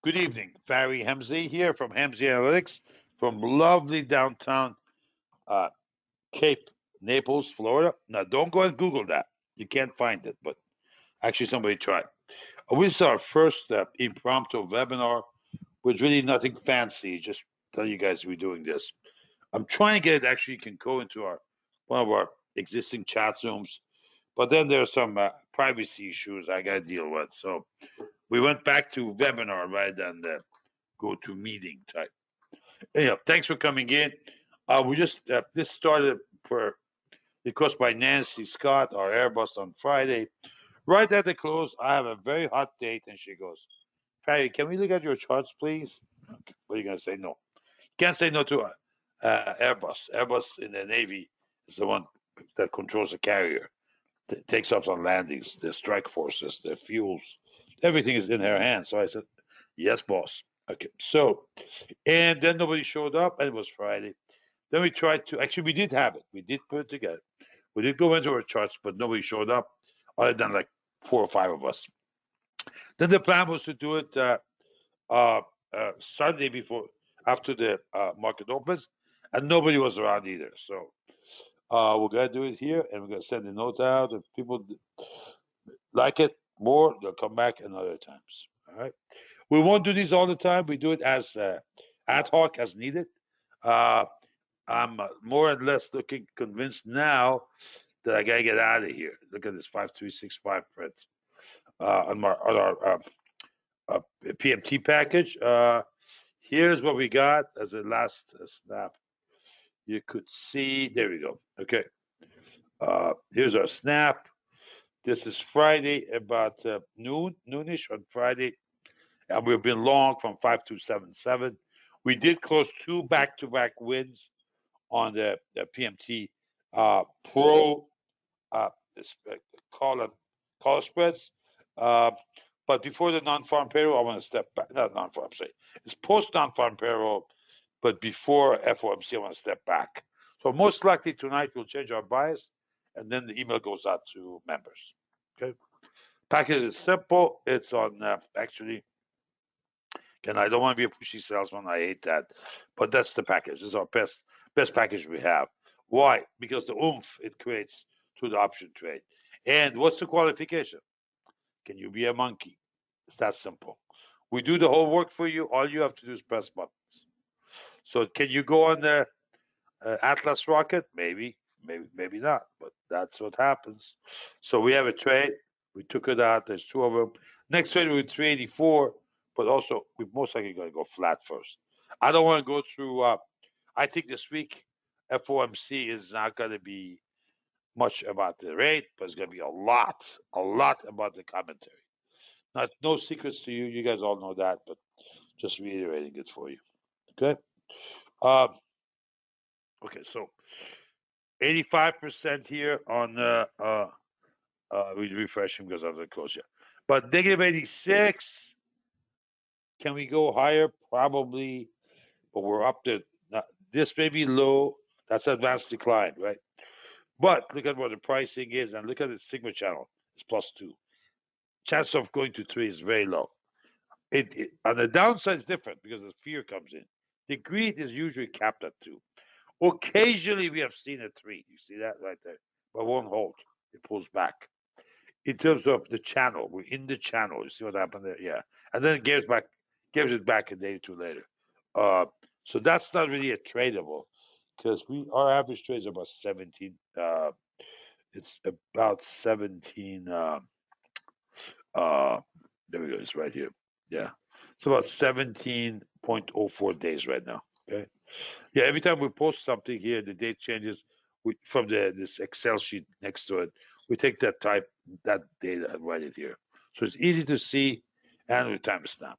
Good evening. Barry Hemsey here from Hemsey Analytics from lovely downtown uh, Cape Naples, Florida. Now, don't go and Google that. You can't find it, but actually somebody tried. This is our first impromptu webinar with really nothing fancy. Just tell you guys we're doing this. I'm trying to get it actually can go into our one of our existing chat rooms, but then there's some privacy issues I got to deal with. So we went back to webinar rather than the go to meeting type. Anyhow, thanks for coming in. We just this started for because by Nancy Scott, our Airbus on Friday. Right at the close, I have a very hot date, and she goes, "Patty, can we look at your charts, please?" Okay. What are you gonna say? No, can't say no to Airbus. Airbus in the Navy is the one that controls the carrier, takes off on landings, the strike forces, the fuels, everything is in her hands. So I said, "Yes, boss." Okay, so and then nobody showed up, and it was Friday. Then we tried to, actually, we did have it. We did put it together. We did go into our charts, but nobody showed up other than like four or five of us. Then the plan was to do it uh, Sunday before, after the market opens, and nobody was around either. So we're going to do it here, and we're going to send a note out. If people like it more, they'll come back another times. All right. We won't do these all the time. We do it as ad hoc as needed. Uh, I'm more or less looking convinced now that I gotta get out of here. Look at this 5365 print on our PMT package. Here's what we got as a last snap. You could see. There we go. Okay. Here's our snap. This is Friday about noonish on Friday, and we've been long from 5277. We did close two back-to-back wins on the PMT Pro uh, call call spreads. Uh, but before the non-farm payroll, I want to step back. Not non-farm, I'm sorry. It's post non-farm payroll, but before FOMC, I want to step back. So most likely tonight we'll change our bias, and then the email goes out to members. Okay. Package is simple. It's on actually. And I don't want to be a pushy salesman. I hate that, but that's the package. This is our best package we have. Why? Because the oomph it creates through the option trade. And what's the qualification? Can you be a monkey? It's that simple. We do the whole work for you. All you have to do is press buttons. So can you go on the Atlas rocket? Maybe not. But that's what happens. So we have a trade. We took it out. There's two of them. Next trade with 384, but also we're most likely going to go flat first. I don't want to go through. I think this week FOMC is not going to be much about the rate, but it's going to be a lot about the commentary. Not no secrets to you. You guys all know that, but just reiterating it for you. Okay. Um, okay. So 85% here on we refreshing because of the close yet. But negative 86. Can we go higher? Probably, but we're up to this may be low. That's advanced decline, right? But look at what the pricing is, and look at the sigma channel. It's +2. Chance of going to 3 is very low. On the downside is different because the fear comes in. The greed is usually capped at 2. Occasionally we have seen a 3. You see that right there, but won't hold. It pulls back. In terms of the channel, we're in the channel. You see what happened there? Yeah, and then it gives it back a day or two later. Uh, so that's not really a tradable because our average trade is about 17. It's about 17. Uh, there we go. It's right here. Yeah, it's about 17.04 days right now. Okay. Yeah, every time we post something here, the date changes. From this Excel sheet next to it, we take that data and write it here. So it's easy to see, and we time stamp.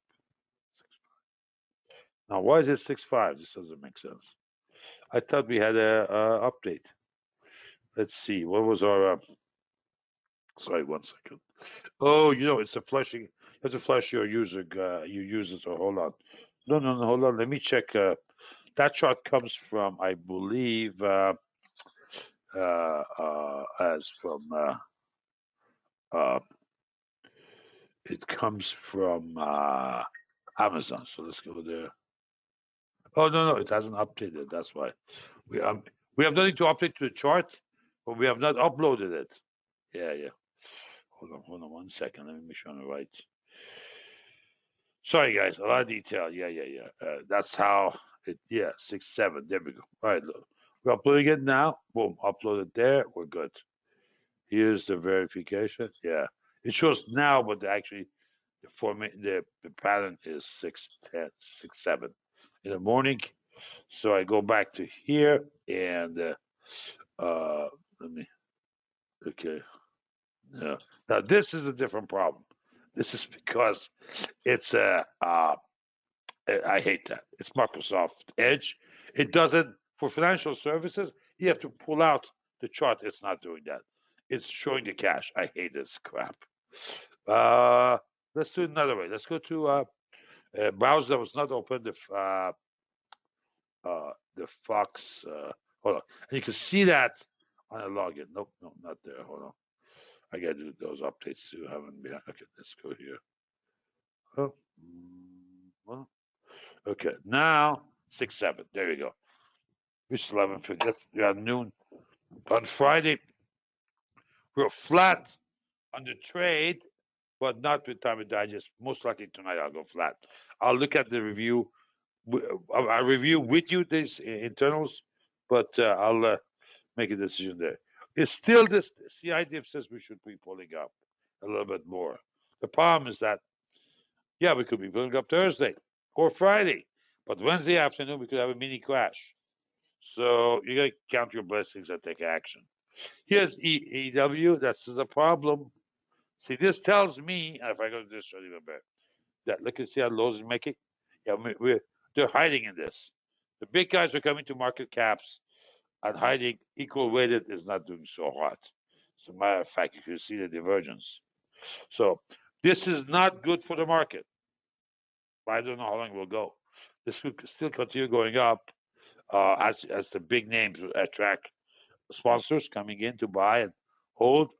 Now, why is it 6.5? This doesn't make sense. I thought we had a update. Let's see. What was our? Sorry, 1 second. Oh, it's a flashing. You have to flash your user. So hold on. No. Hold on. Let me check. That chart comes from, I believe, as from. Uh, it comes from Amazon. So let's go there. Oh no, it hasn't updated. That's why we we have nothing to update to the chart, but we have not uploaded it. Yeah. Hold on 1 second. Let me make sure I'm right. Sorry, guys, a lot of detail. Yeah. That's how it. Yeah, 6-7. There we go. All right, look, we're uploading it now. Boom, upload it there. We're good. Here's the verification. Yeah, it shows now, but actually the format, the pattern is 6-10, 6-7 in the morning. So I go back to here and let me. Okay. Yeah. Now this is a different problem. This is because it's I hate that. It's Microsoft Edge. It doesn't for financial services. You have to pull out the chart. It's not doing that. It's showing the cash. I hate this crap. Let's do it another way. Let's go to a browser that was not open. The Fox. Hold on. And you can see that on a login. Nope, not there. Hold on. I gotta do those updates too. Haven't been. Okay, let's go here. Oh, well, okay. Now 6-7. There you go. It's 11:50. That's noon on Friday. We're flat on the trade, but not with time of digest. Most likely tonight I'll go flat. I'll look at the review. I'll review with you these internals, but I'll make a decision there. It's still this. CIDF says we should be pulling up a little bit more. The problem is that, yeah, we could be pulling up Thursday or Friday, but Wednesday afternoon we could have a mini crash. So you got to count your blessings and take action. Here's EW. That's the problem. See, this tells me, if I go to this even better, that look and see how lows is making. Yeah, they're hiding in this. The big guys are coming to market caps, and hiding equal weighted is not doing so hot. As a matter of fact, you can see the divergence. So this is not good for the market. I don't know how long it will go. This will still continue going up as the big names attract sponsors coming in to buy and hold.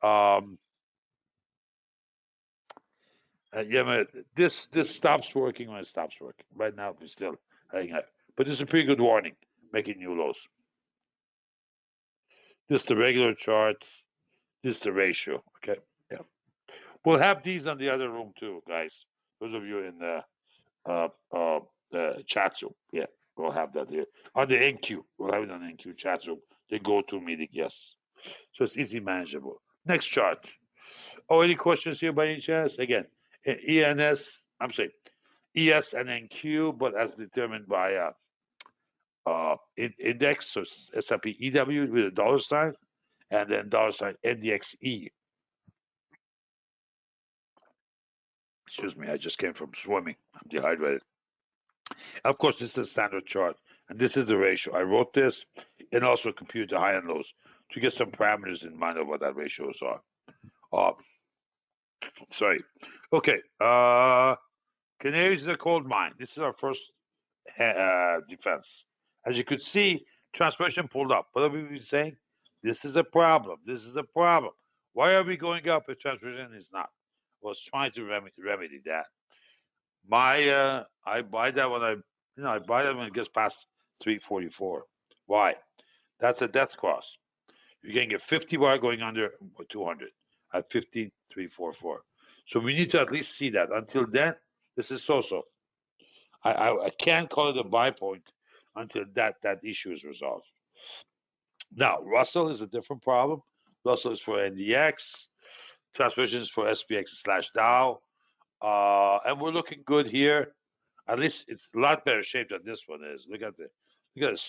Yeah, this stops working when it stops working. Right now, we're still hanging out. But this is a pretty good warning, making new lows. This is the regular chart. This is the ratio. Okay. Yeah. We'll have these on the other room too, guys. Those of you in the chat room. Yeah, we'll have that here. On the NQ. We'll have it on the NQ chat room. The go-to meeting, yes. So it's easy manageable. Next chart. Oh, any questions here by any chance? Again, ENS, I'm sorry, ES and NQ, but as determined by index, so S&P EW with a dollar sign, and then dollar sign NDXE. Excuse me, I just came from swimming. I'm dehydrated. Of course, this is the standard chart, and this is the ratio. I wrote this and also computed the high and lows to get some parameters in mind of what that ratios are. Sorry. Okay. Canaries is a cold mine. This is our first defense. As you could see, transmission pulled up. What have we been saying? This is a problem. This is a problem. Why are we going up if transmission is not? I was trying to remedy that. I buy that when I buy that when it gets past 344. Why? That's a death cross. You're getting a 50 bar going under 200 at 15,344. So we need to at least see that. Until then, this is so-so. I can't call it a buy point until that issue is resolved. Now, Russell is a different problem. Russell is for NDX. Transmission is for SPX/Dow. And we're looking good here. At least it's a lot better shape than this one is. Look at the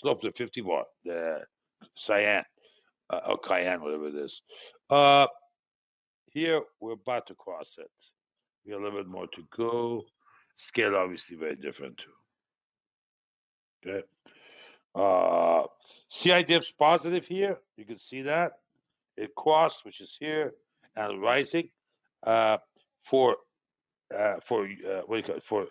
slope to 50 bar, the cyan or cayenne, whatever it is. Here we're about to cross it. We have a little bit more to go. Scale obviously very different too. Okay. CIDF's positive here. You can see that. It crossed, which is here, and rising for what do you call it? For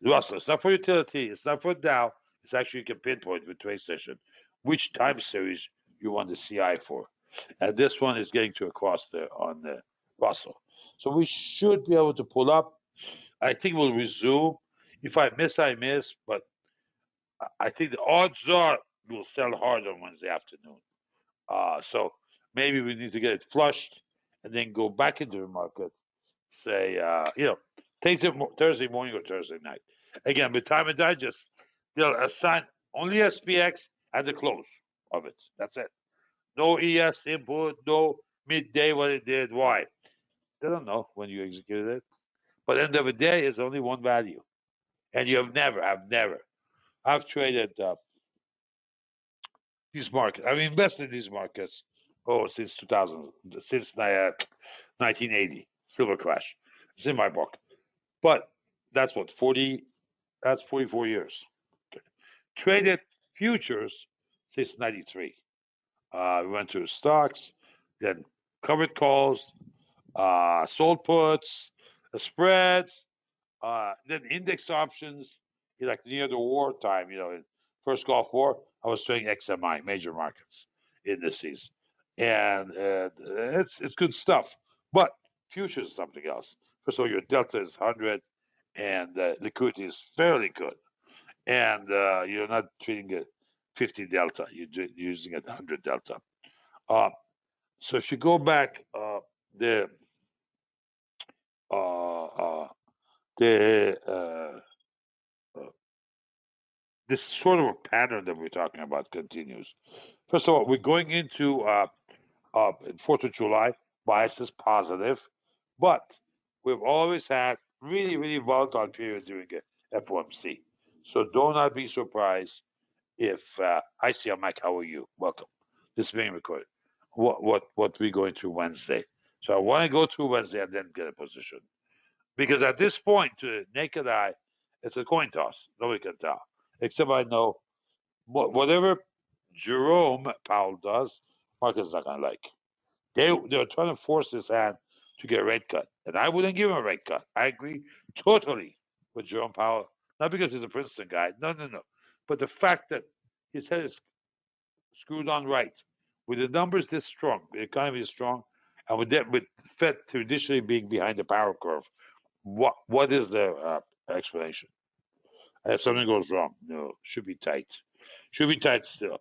Russell. It's not for utility. It's not for Dow. It's actually you can pinpoint with trade session which time series you want the CI for. And this one is getting to a cross there on the Russell. So we should be able to pull up. I think we'll resume. If I miss, I miss. But I think the odds are we'll sell hard on Wednesday afternoon. So maybe we need to get it flushed and then go back into the market. Say, Thursday morning or Thursday night. Again, with time and digest, they'll assign only SPX at the close of it. That's it. No ES input, no midday what it did. Why? They don't know when you executed it. But end of the day, it's only one value. And I've traded these markets. I've invested in these markets, since 2000, since 1980, silver crash. It's in my book. But that's what, 44 years. Okay. Traded futures since 93. We went through stocks, then covered calls, sold puts, spreads, then index options. Like near the war time, in first Gulf War, I was trading XMI, major markets indices, and it's good stuff. But futures is something else. First of all, your delta is 100, and liquidity is fairly good, and you're not treating a 50 delta. You're using a 100 delta. Uh, so if you go back, the uh, uh, the this sort of a pattern that we're talking about continues. First of all, we're going into 4th of July. Bias is positive, but we've always had really, really volatile periods during FOMC. So do not be surprised if I see a Mike. How are you? Welcome. This is being recorded. What we going through Wednesday? So I want to go through Wednesday and then get a position because at this point, to naked eye, it's a coin toss. Nobody can tell, except I know whatever Jerome Powell does, Marcus is not gonna like. They're trying to force his hand to get a rate cut, and I wouldn't give him a rate cut. I agree totally with Jerome Powell, not because he's a Princeton guy, no, but the fact that his head is screwed on right, with the numbers this strong, the economy is strong, and with Fed traditionally being behind the power curve, what is the explanation? If something goes wrong, no, should be tight, still.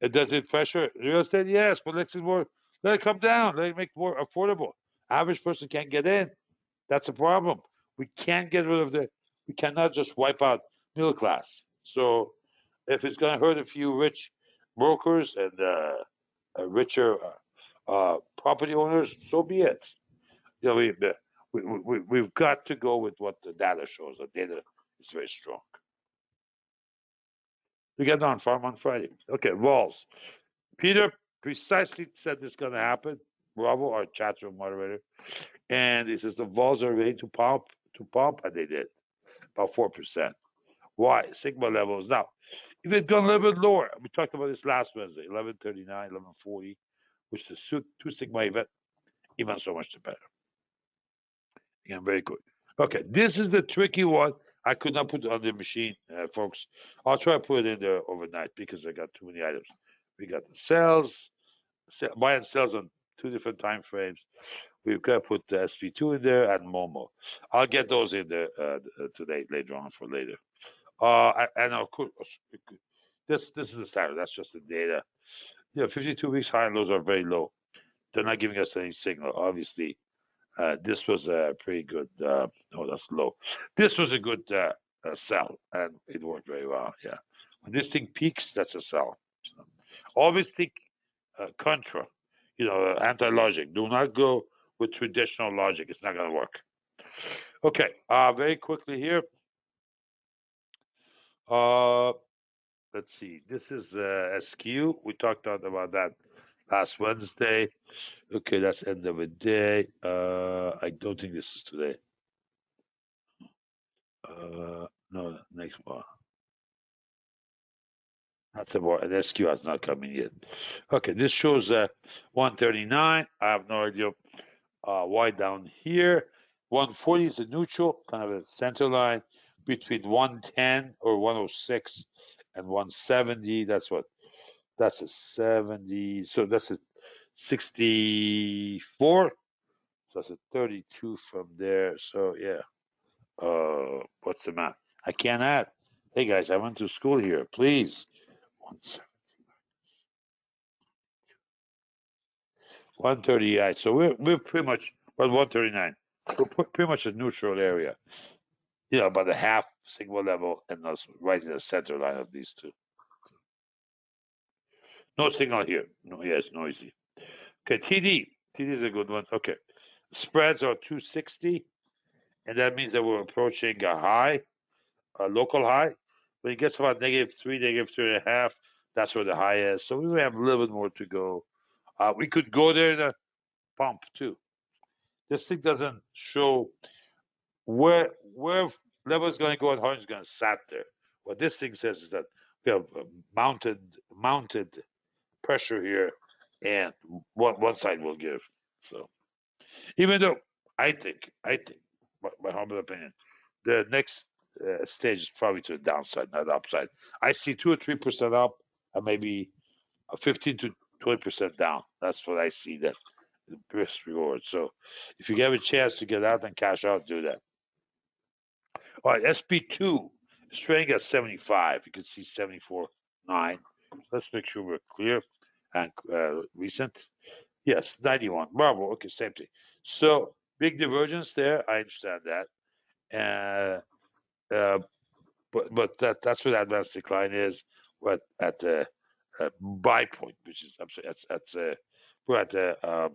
Does it pressure real estate? Yes, but let it come down. Let it make more affordable. Average person can't get in. That's a problem. We can't get rid of we cannot just wipe out middle class. So if it's going to hurt a few rich brokers and richer property owners, so be it. You know, we've got to go with what the data shows. The data is very strong. We get on farm on Friday. Okay, Walls. Peter precisely said this is going to happen. Bravo, our chat room moderator. And he says the vols are ready to pump, and they did. About 4%. Why? Sigma levels. Now, if it gone a little bit lower, we talked about this last Wednesday, 1139, 1140, which is the 2 Sigma event, even so much the better. Again, very good. Okay, this is the tricky one. I could not put it on the machine, folks. I'll try to put it in there overnight because I got too many items. We got the sales, buy and sells on 2 different time frames. We've got to put the SP2 in there and Momo. I'll get those in there today, later on for later. And of course, this is the standard. That's just the data. 52 weeks high and lows are very low. They're not giving us any signal. Obviously, this was a pretty good. That's low. This was a good sell, and it worked very well. Yeah. When this thing peaks, that's a sell. So, always think contra. Anti-logic. Do not go with traditional logic. It's not going to work. Okay. Very quickly here. Let's see. This is SQ. We talked about that last Wednesday. Okay, that's end of the day. I don't think this is today. No, next one. That's about an SQ has not come in yet. Okay, this shows 139. I have no idea why down here. 140 is a neutral, kind of a center line between 110 or 106 and 170. That's a 70. So that's a 64. So that's a 32 from there. So yeah. What's the math? I can't add. Hey guys, I went to school here. Please. 138. So we're pretty much 139. We're pretty much a neutral area. About a half signal level and us right in the center line of these two. No signal here. No, yeah, it's noisy. Okay, TD. TD is a good one. Okay. Spreads are 260, and that means that we're approaching a high, a local high. When it gets about -3, -3.5, that's where the high is. So we have a little bit more to go. We could go there in a pump too. This thing doesn't show where level is going to go and how it's going to sat there. What this thing says is that we have mounted pressure here, and one side will give. So even though I think, my humble opinion, the next stage is probably to the downside, not the upside. I see 2 or 3% up, and maybe a 15 to 20% down. That's what I see. That the best reward. So if you get a chance to get out and cash out, do that. All right, SB2 is trading at 75. You can see 74.9. Let's make sure we're clear and recent. Yes, 91. Bravo. Okay, same thing. So big divergence there. I understand that. But that's what advanced decline is. What at the buy point, which is I'm sorry, we're at the uh,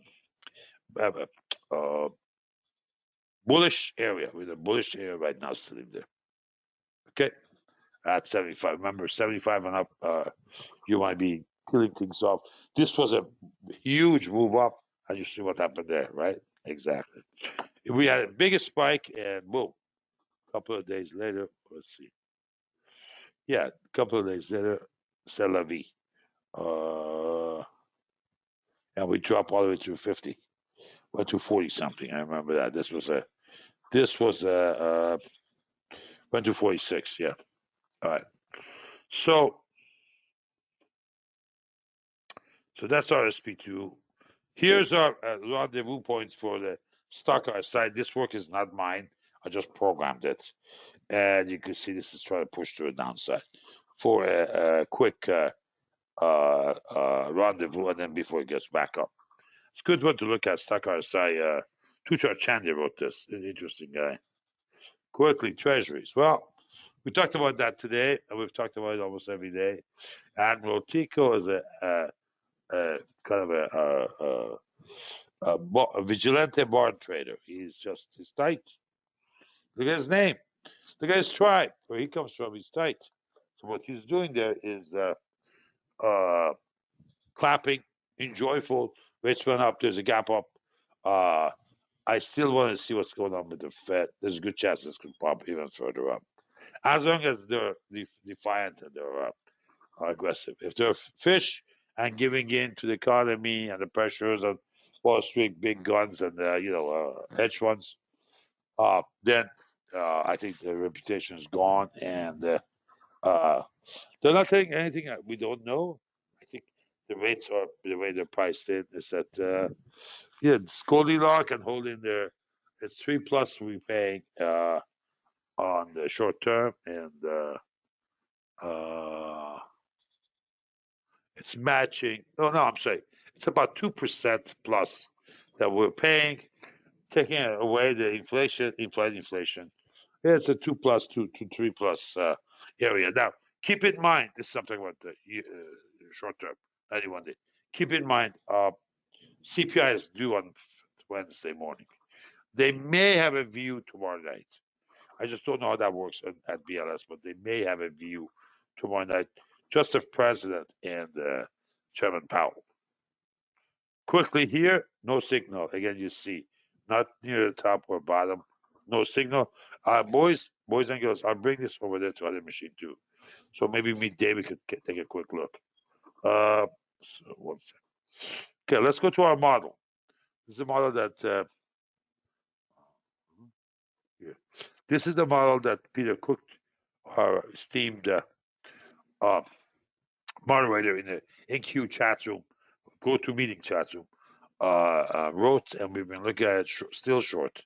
bullish area. We're in a bullish area right now, sitting there. Okay, at 75. Remember, 75 and up, you might be killing things off. This was a huge move up, and you see what happened there, right? Exactly. We had a bigger spike, and boom, a couple of days later, let's see. Yeah, a couple of days later, c'est la vie. And we dropped all the way to 50, went to 40 something. I remember that. Went to 46. Yeah. All right. So that's our SP2. Here's our rendezvous points for the stock side. This work is not mine. I just programmed it. And you can see this is trying to push to a downside for a quick rendezvous, and then before it gets back up. It's a good one to look at. Stock RSI. Tushar Chandy wrote this. An interesting guy. Quickly, treasuries. Well, we talked about that today, and we've talked about it almost every day. Admiral Tico is a kind of a vigilante bond trader. He's tight. Look at his name. Look at his tribe, where he comes from. He's tight. So what he's doing there is clapping, enjoyful. Rates went up. There's a gap up. I still want to see what's going on with the Fed. There's a good chance this could pop even further up, as long as they're defiant and they're aggressive. If they're fish and giving in to the economy and the pressures of Wall Street, big guns and hedge funds, then I think the reputation is gone, and they're not saying anything that we don't know. I think the rates are the way they're priced in is that Goldilocks and holding their it's 3+ we paying on the short term, and it's matching. Oh no, I'm sorry, it's about 2% plus that we're paying, taking away the implied inflation. It's a 2+, 3+ area. Now, keep in mind, this is something about the short term, 91 day. Keep in mind, CPI is due on Wednesday morning. They may have a view tomorrow night. I just don't know how that works at BLS, but they may have a view tomorrow night, just the president and Chairman Powell. Quickly here, no signal. Again, you see, not near the top or bottom, no signal. Boys and girls, I'll bring this over there to other machine too. So maybe me, David, could take a quick look. So 1 second. Okay, let's go to our model. This is a model that here. This is the model that Peter Cook, our esteemed moderator in the NQ chat room, go-to-meeting chat room, wrote, and we've been looking at it. Still short.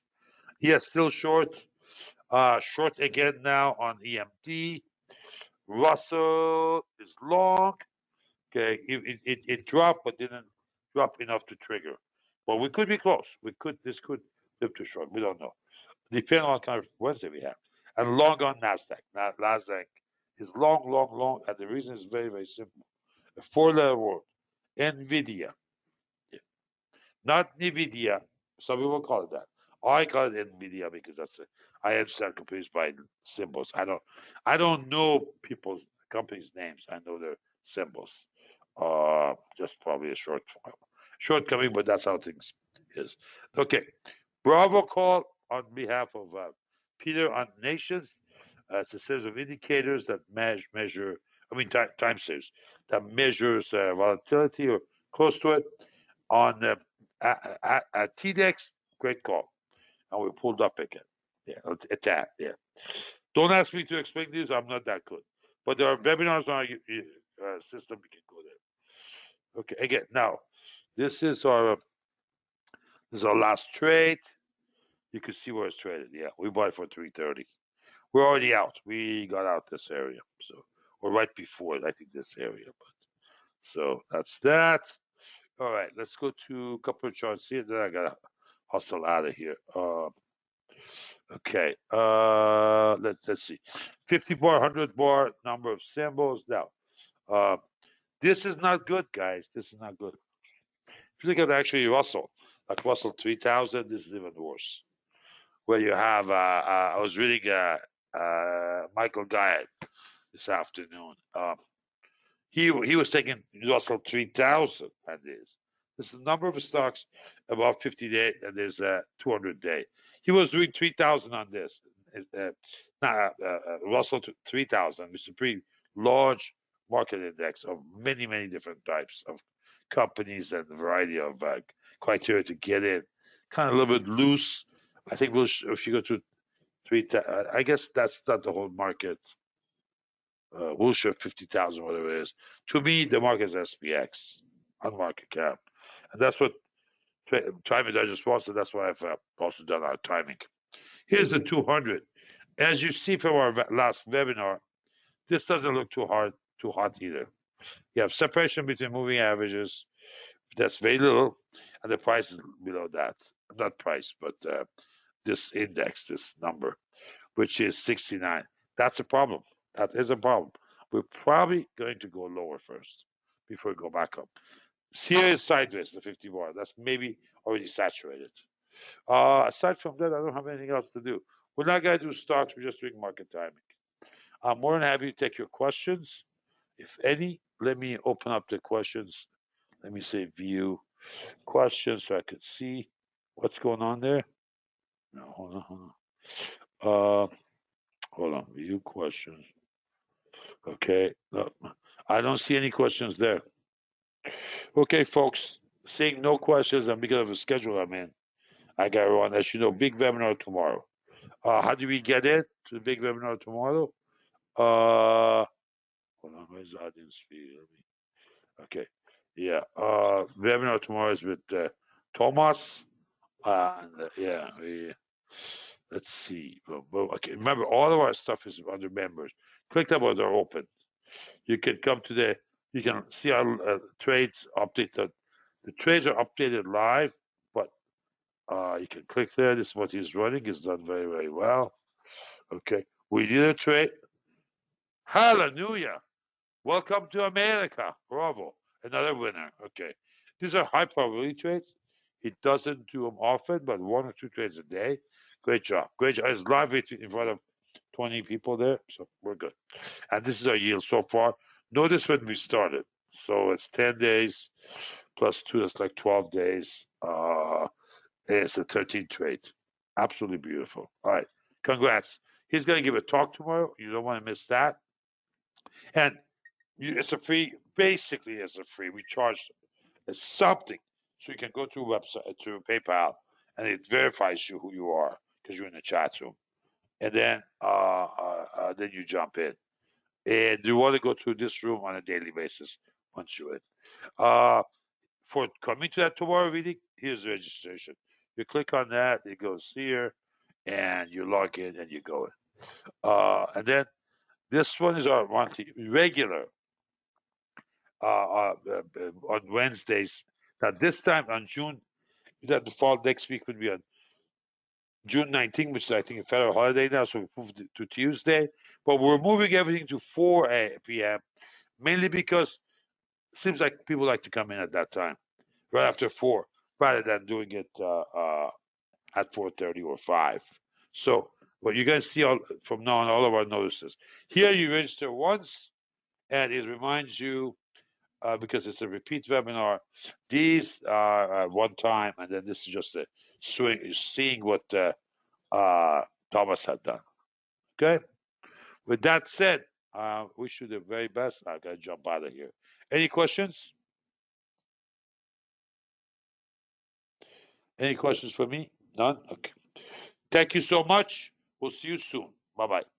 Yes, still short. Short again now on EMD. Russell is long. Okay, it dropped, but didn't drop enough to trigger. But we could be close. This could dip to short. We don't know. Depending on kind of Wednesday we have. And long on Nasdaq. Now Nasdaq is long, long, long, and the reason is very, very simple. A four-letter word. Nvidia. Yeah. Not Nvidia. Some people call it that. I call it Nvidia because I understand companies by symbols. I don't know people's companies' names. I know their symbols. Just probably a shortcoming, but that's how things is. Okay. Bravo call on behalf of Peter on Nations. It's a series of indicators that measure, time series that measures volatility or close to it on TDEX. Great call, and we pulled up again. Yeah, it's that. Yeah. Don't ask me to explain this. I'm not that good. But there are webinars on our system. We can go there. Okay. Again, now this is our last trade. You can see where it's traded. Yeah, we bought it for 330. We're already out. We got out this area, so or right before I think this area. But so that's that. All right, let's go to a couple of charts here. Then I gotta hustle out of here. Okay. Let's see. 50 bar, 100 bar, number of symbols. Now, this is not good, guys. This is not good. If you look at actually Russell, like Russell 3000, this is even worse. Where you have, I was reading Michael Guyot this afternoon. He was taking Russell 3000 at this. This is the number of stocks above 50 day, and there's a 200 day. He was doing 3,000 on this. Russell 3000, which is a pretty large market index of many, many different types of companies and a variety of criteria to get in. Kind of a little bit loose. I think if you go to I guess that's not the whole market. Wilshire 50,000, whatever it is. To me, the market is SPX on market cap, and that's what timing I just sponsored. That's why I've also done our timing. Here's the 200. As you see from our last webinar, this doesn't look too hot either. You have separation between moving averages. That's very little, and the price is below that. Not price, but this index, this number, which is 69. That's a problem. That is a problem. We're probably going to go lower first before we go back up. Here is sideways, the 50 bar. That's maybe already saturated. Aside from that, I don't have anything else to do. We're not going to do stocks. We're just doing market timing. I'm more than happy to take your questions, if any. Let me open up the questions. Let me say view questions so I could see what's going on there. No, hold on. View questions. Okay. No, I don't see any questions there. Okay, folks. Seeing no questions, and because of the schedule I'm in, I got to run. As you know, big webinar tomorrow. How do we get it to the big webinar tomorrow? Hold on. Where's the audience feed? Okay. Yeah. Webinar tomorrow is with Thomas. Let's see. Okay. Remember, all of our stuff is under members. Click that when they're open. You can come to you can see our trades updated. The trades are updated live, but you can click there. This is what he's running. He's done very, very well. Okay. We did a trade. Hallelujah. Welcome to America. Bravo. Another winner. Okay. These are high probability trades. He doesn't do them often, but 1 or 2 trades a day. Great job. Great job. It's live in front of 20 people there, so we're good. And this is our yield so far. Notice when we started. So it's 10 days plus 2, that's like 12 days. It's a 13th trade. Absolutely beautiful. All right. Congrats. He's going to give a talk tomorrow. You don't want to miss that. And it's a free, basically it's a free. We charge something. So you can go to a website, to PayPal, and it verifies you who you are because you're in the chat room. And then you jump in. And you want to go to this room on a daily basis once you're in. For coming to that tomorrow meeting, here's the registration. You click on that, it goes here, and you log in and you go in. And then this one is our monthly regular on Wednesdays. Now this time on June, that the fall next week would be on June 19th, which is I think a federal holiday now, so we moved it to Tuesday. But we're moving everything to 4 p.m. mainly because it seems like people like to come in at that time, right after 4, rather than doing it at 4:30 or 5. So, but you're going to see from now on all of our notices. Here you register once, and it reminds you, because it's a repeat webinar, these are one time, and then this is just a seeing what Thomas had done. Okay? With that said, wish you the very best. I got to jump out of here. Any questions? Any questions for me? None? Okay. Thank you so much. We'll see you soon. Bye bye.